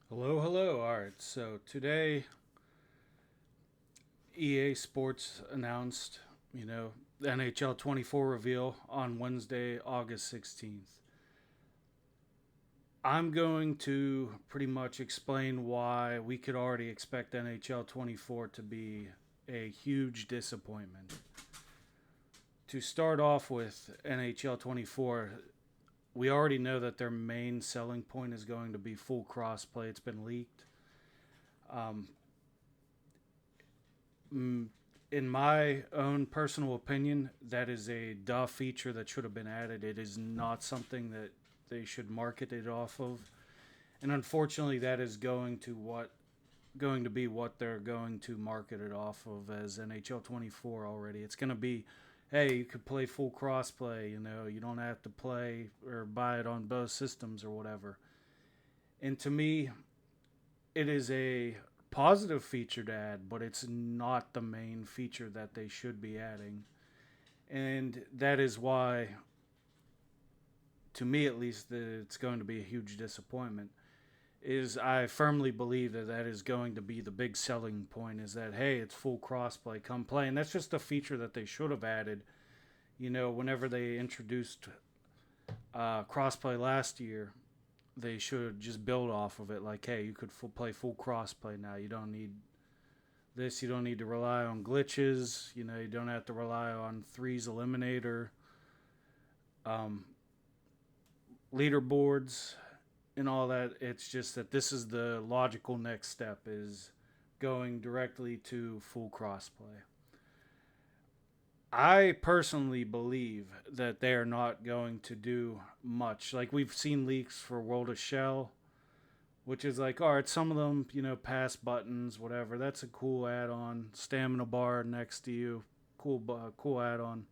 Hello, hello. All right, so today EA Sports announced, the NHL 24 reveal on Wednesday, August 16th. I'm going to pretty much explain why we could already expect NHL 24 to be a huge disappointment. To start off with NHL 24, we already know that their main selling point is going to be full crossplay. It's been leaked. Um, Mm, in my own personal opinion, that is a duh feature that should have been added. It is not something that they should market it off of, and unfortunately, that is going to be what they're going to market it off of as NHL 24 already. It's going to be, hey, you could play full crossplay. You don't have to play or buy it on both systems or whatever. And to me, it is a positive feature to add, but it's not the main feature that they should be adding. And that is why, to me at least, it's going to be a huge disappointment. Is I firmly believe that that is going to be the big selling point. Is that hey, it's full crossplay, come play, and that's just a feature that they should have added. Whenever they introduced crossplay last year, they should just build off of it. Like, hey, you could play full crossplay now. You don't need this. You don't need to rely on glitches. You don't have to rely on threes eliminator, um, leaderboards, and all that. It's just that this is the logical next step is going directly to full crossplay. I personally believe that they are not going to do much. Like we've seen leaks for World of Shell, which is like, all right, some of them, pass buttons, whatever. That's a cool add-on. Stamina bar next to you, cool add-on.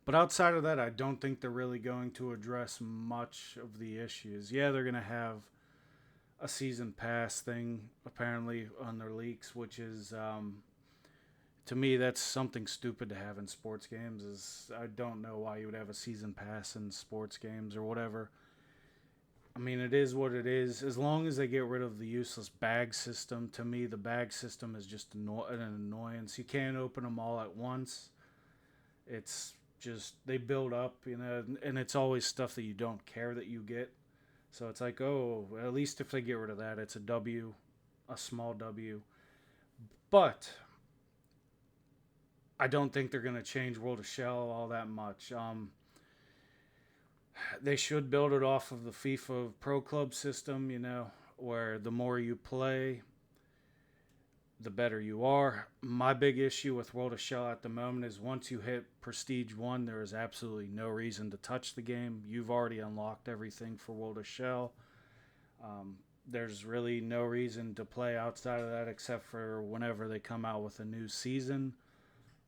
But outside of that, I don't think they're really going to address much of the issues. Yeah, they're going to have a season pass thing apparently on their leaks, which is to me that's something stupid to have in sports games. Is I don't know why you would have a season pass in sports games or whatever. I mean, it is what it is. As long as they get rid of the useless bag system, to me, the bag system is just an annoyance. You can't open them all at once. It's just they build up, and it's always stuff that you don't care that you get. So it's like, oh, at least if they get rid of that, it's a W, a small W. But I don't think they're going to change World of Shell all that much. They should build it off of the FIFA Pro Club system, where the more you play, the better you are. My big issue with World of Shell at the moment is once you hit Prestige 1, there is absolutely no reason to touch the game. You've already unlocked everything for World of Shell. There's really no reason to play outside of that except for whenever they come out with a new season.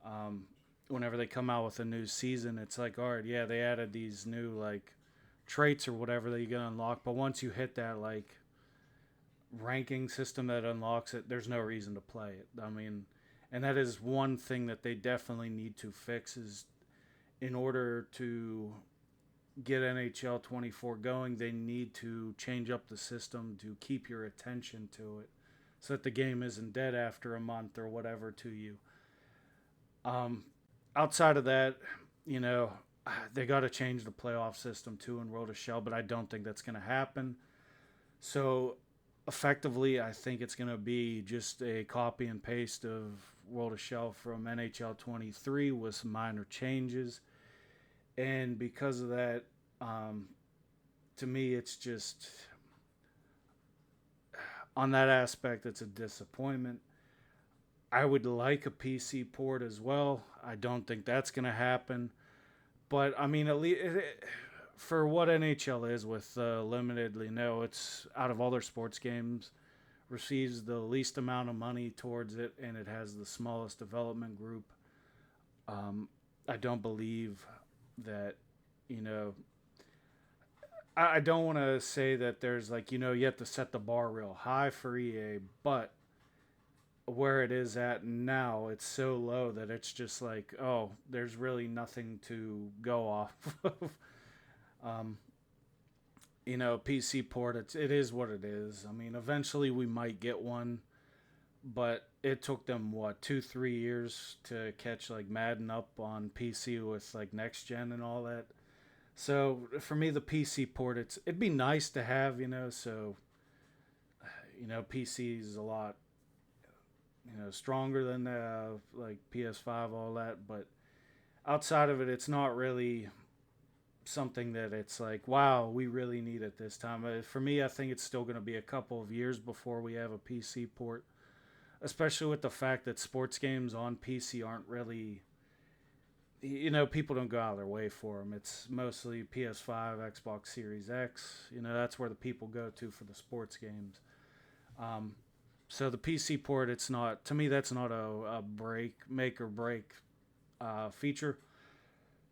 Um, Whenever they come out with a new season, it's like, all right, yeah, they added these new like traits or whatever that you can unlock, but once you hit that like ranking system that unlocks it, there's no reason to play it. I mean, and that is one thing that they definitely need to fix is in order to get NHL 24 going, they need to change up the system to keep your attention to it so that the game isn't dead after a month or whatever to you. Um, Outside of that, you know, they got to change the playoff system too in World of Shell, but I don't think that's going to happen. So effectively, I think it's going to be just a copy and paste of World of Shell from NHL 23 with some minor changes. And because of that, um, to me, it's just on that aspect, it's a disappointment. I would like a PC port as well. I don't think that's going to happen. But I mean, at least for what NHL is with limitedly, no, it's out of all their sports games, receives the least amount of money towards it, and it has the smallest development group. Um, I don't believe that, you know, I don't want to say that there's like, you have to set the bar real high for EA, but where it is at now, it's so low that it's just like, oh, there's really nothing to go off of. um, PC port, it is what it is. I mean, eventually we might get one, but it took them what 2 3 years to catch like Madden up on PC with like next gen and all that. So for me, the PC port, it'd be nice to have, so PC is a lot stronger than like PS5, all that, but outside of it, it's not really something that it's like, wow, we really need it this time. For me, I think it's still going to be a couple of years before we have a PC port, especially with the fact that sports games on PC aren't really, people don't go out of their way for them. It's mostly PS5, Xbox Series X. That's where the people go to for the sports games. Um, so the PC port, it's not, to me, that's not a make or break feature.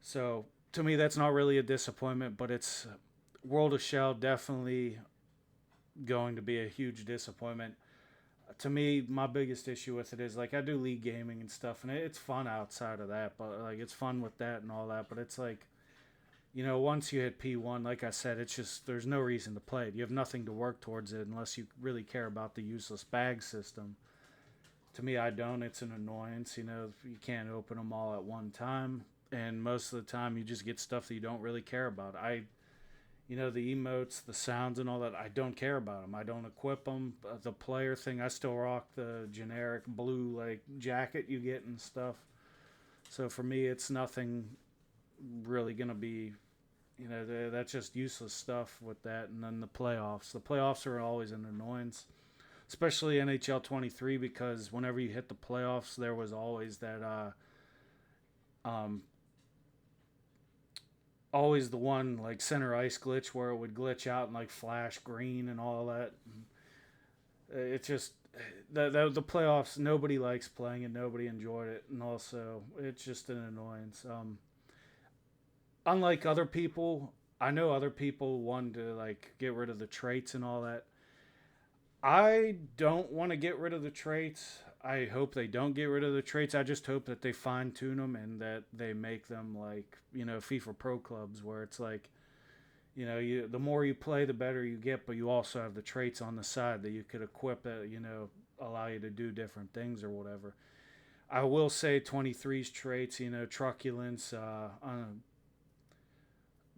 So to me, that's not really a disappointment, but it's World of Shell definitely going to be a huge disappointment. To me, my biggest issue with it is like I do league gaming and stuff, and it's fun outside of that, but like it's fun with that and all that. But it's like, once you hit P1, like I said, it's just there's no reason to play it. You have nothing to work towards it unless you really care about the useless bag system. To me, I don't. It's an annoyance. You can't open them all at one time, and most of the time you just get stuff that you don't really care about. The emotes, the sounds, and all that, I don't care about them. I don't equip them. The player thing, I still rock the generic blue like jacket you get and stuff. So for me, it's nothing really gonna be, that's just useless stuff with that. And then the playoffs. The playoffs are always an annoyance, especially NHL 23, because whenever you hit the playoffs, there was always that um, always the one like center ice glitch where it would glitch out and like flash green and all that. It just the playoffs. Nobody likes playing it. Nobody enjoyed it, and also it's just an annoyance. Unlike other people, I know other people want to like get rid of the traits and all that. I don't want to get rid of the traits. I hope they don't get rid of the traits. I just hope that they fine tune them and that they make them like FIFA Pro Clubs, where it's like the more you play, the better you get, but you also have the traits on the side that you could equip that allow you to do different things or whatever. I will say 23's traits, truculence,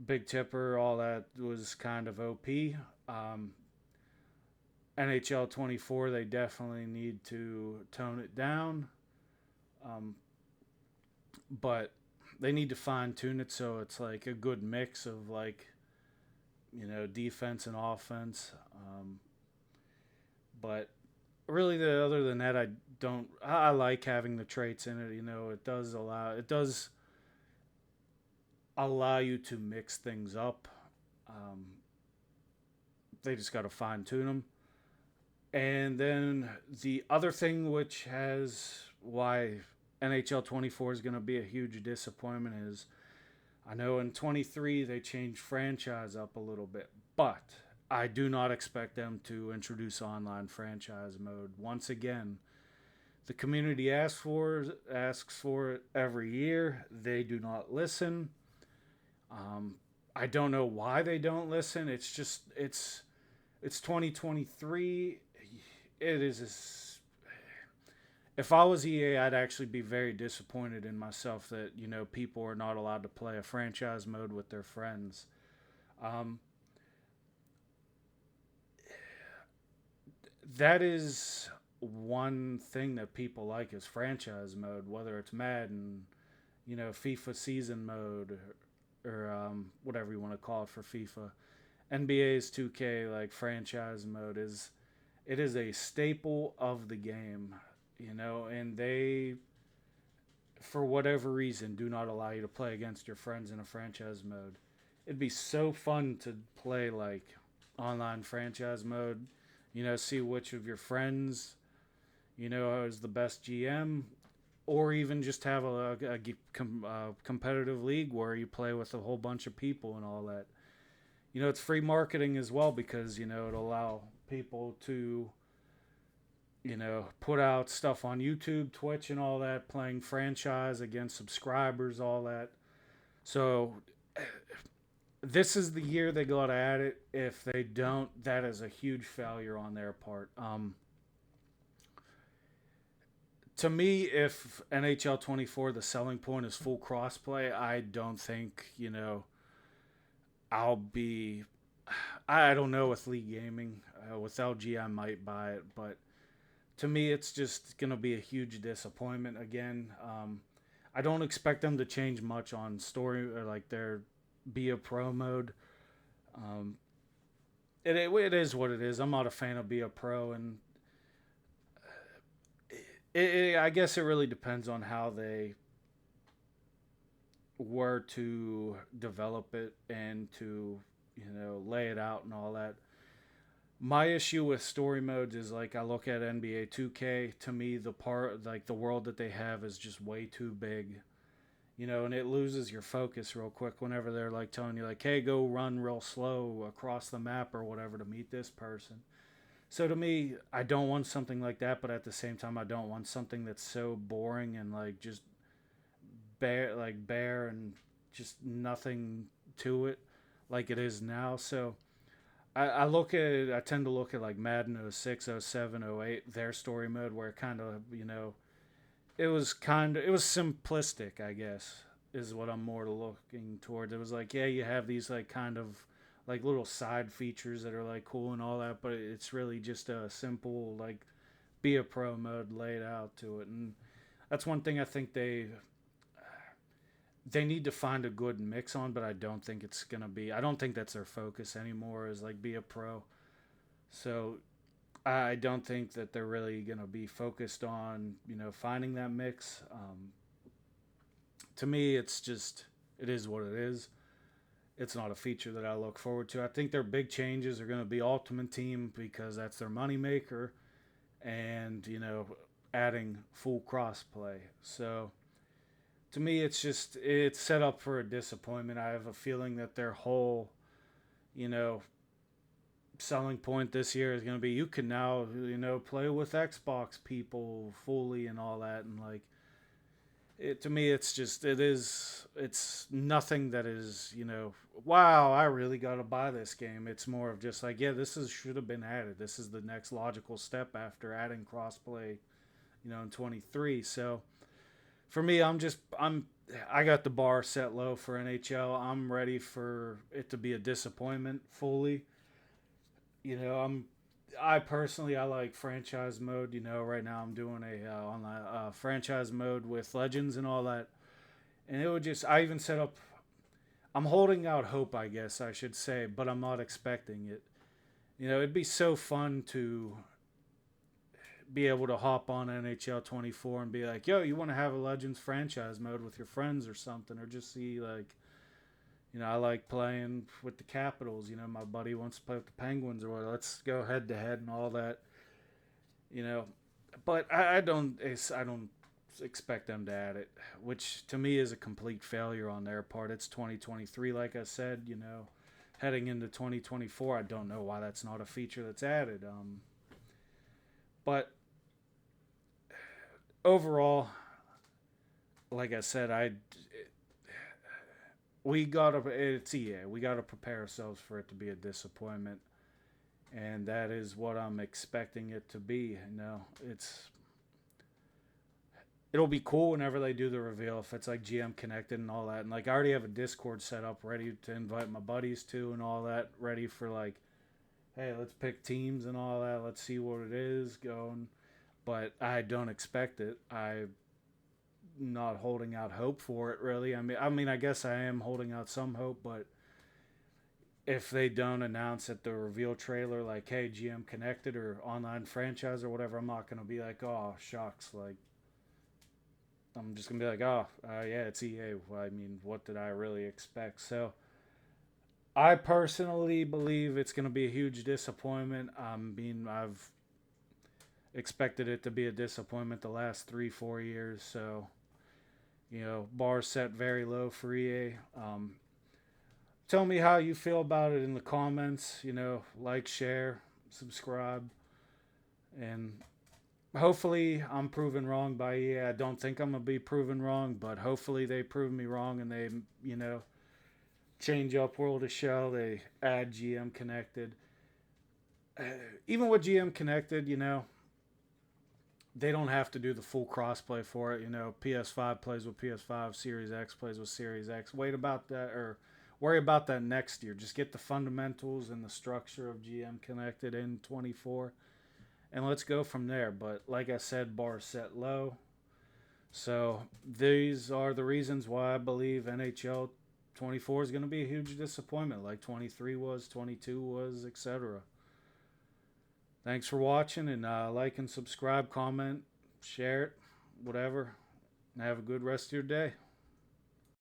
big tipper, all that was kind of OP. Um, NHL 24, they definitely need to tone it down. Um, but they need to fine tune it so it's like a good mix of like, defense and offense. But really, other than that, I don't. I like having the traits in it. It does allow you to mix things up. Um, they just got to fine tune them. And then the other thing, which has why NHL 24 is going to be a huge disappointment, is I know in 23 they changed franchise up a little bit, but I do not expect them to introduce online franchise mode once again. The community asks for it every year. They do not listen. Um, I don't know why they don't listen. It's 2023. It is. If I was EA, I'd actually be very disappointed in myself that people are not allowed to play a franchise mode with their friends. Um, that is one thing that people like is franchise mode, whether it's Madden, FIFA season mode, or whatever you want to call it for FIFA. NBA's 2K like franchise mode is a staple of the game, and they for whatever reason do not allow you to play against your friends in a franchise mode. It'd be so fun to play like online franchise mode, see which of your friends, is the best GM, or even just have a competitive league where you play with a whole bunch of people and all that. It's free marketing as well because, it'll allow people to, put out stuff on YouTube, Twitch, and all that, playing franchise against subscribers, all that. So this is the year they got to add it. If they don't, that is a huge failure on their part. To me, if NHL 24, the selling point is full crossplay, I don't think, I'll be. I don't know with League Gaming. With LG, I might buy it, but to me, it's just going to be a huge disappointment again. I don't expect them to change much on story or like their be a pro mode. Um, it is what it is. I'm not a fan of be a pro, and I guess it really depends on how they were to develop it and to lay it out and all that. My issue with story modes is like I look at NBA 2K. To me, the part like the world that they have is just way too big, and it loses your focus real quick whenever they're like telling you like, "Hey, go run real slow across the map or whatever to meet this person." So to me, I don't want something like that, but at the same time, I don't want something that's so boring and like just bare and just nothing to it like it is now. So I tend to look at like Madden 06, 07, 08, their story mode where it kind of, it was simplistic, I guess, is what I'm more looking toward. It was like, yeah, you have these like kind of like little side features that are like cool and all that, but it's really just a simple like be a pro mode laid out to it. And that's one thing I think they need to find a good mix on, but I don't think it's gonna be. I don't think that's their focus anymore. Is like be a pro. So I don't think that they're really gonna be focused on finding that mix. To me, it's just it is what it is. It's not a feature that I look forward to. I think their big changes are going to be Ultimate Team because that's their moneymaker, and adding full crossplay. So to me, it's set up for a disappointment. I have a feeling that their whole you know selling point this year is going to be you can now play with Xbox people fully and all that, and like to me it's nothing that is wow, I really got to buy this game. It's more of just like, yeah, this is should have been added. This is the next logical step after adding crossplay in 23. So for me, I got the bar set low for NHL. I'm ready for it to be a disappointment fully. I personally I like franchise mode. Right now I'm doing a online franchise mode with legends and all that, and it would just I even set up. I'm holding out hope, I guess I should say, but I'm not expecting it. It'd be so fun to be able to hop on NHL 24 and be like, yo, you want to have a Legends franchise mode with your friends or something, or just see like, I like playing with the Capitals. My buddy wants to play with the Penguins, or let's go head to head and all that. You know, but I don't expect them to add it, which to me is a complete failure on their part. It's 2023, like I said. Heading into 2024, I don't know why that's not a feature that's added. But overall, like I said, we gotta it's EA. We gotta prepare ourselves for it to be a disappointment, and that is what I'm expecting it to be. It'll be cool whenever they do the reveal if it's like GM connected and all that. And like I already have a Discord set up ready to invite my buddies to and all that, ready for like, hey, let's pick teams and all that. Let's see what it is going. But I don't expect it. I'm not holding out hope for it really. I mean, I guess I am holding out some hope, but if they don't announce at the reveal trailer like, hey, GM connected or online franchise or whatever, I'm not gonna be like, oh shucks, like I'm just gonna be like, oh, yeah, it's EA. Well, I mean, what did I really expect? So I personally believe it's gonna be a huge disappointment. I've expected it to be a disappointment the last 3-4 years. So bar set very low for EA. Tell me how you feel about it in the comments. Like, share, subscribe, and hopefully I'm proven wrong by EA. I don't think I'm gonna be proven wrong, but hopefully they prove me wrong and they change up World of Shell. They add GM Connected. Even with GM Connected, they don't have to do the full crossplay for it. PS5 plays with PS5, Series X plays with Series X. Wait about that, or worry about that next year. Just get the fundamentals and the structure of GM Connected in 24, and let's go from there. But like I said, bar set low. So these are the reasons why I believe NHL 24 is going to be a huge disappointment, like 23 was, 22 was, etc. Thanks for watching, and like and subscribe, comment, share it, whatever. And have a good rest of your day.